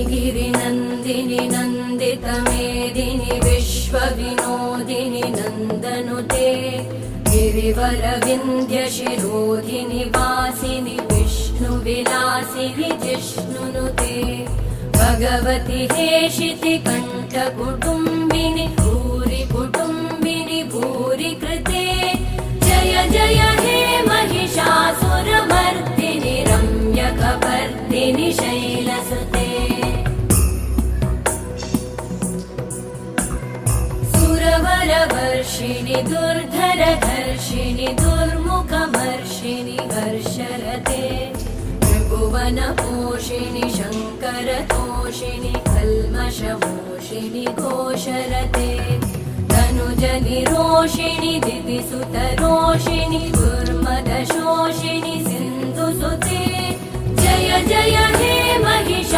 गिरिनन्दिनि नन्दितमेदिनि विश्वविनोदिनि नन्दनुते गिरिवरविन्द्यशिरोधिनि वासिनि विष्णुविलासिनि जिष्णुनुते भगवति हेशिति कण्ठकुटुम्बिनि भूरि कुटुम्बिनि भूरि कृते जय जय हे महिषासुरमर्दिनि रम्यकपर्दिनि शैलसुते सुरवरवर्षिणि दुर्धरधर्षिणि दुर्मुखमर्षिणि हर्षरते त्रिभुवनपोषिणि शङ्करतोषिणि कल्मषमोषिणि घोषरते तनुजनिरोषिणि दिविसुतरोषिणि दुर्मदशोषिणि सिन्धुसुते जय जय हे महिषा